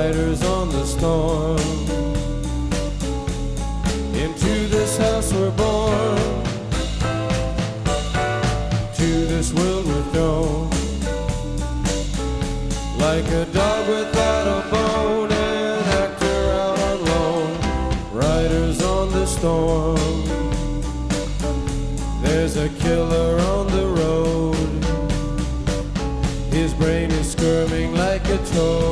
riders on the storm. Into this house we're born, to this world we're thrown, like a dog without a bone, an actor out on loan. Riders on the storm. There's a killer on the road, his brain is squirming like a toad.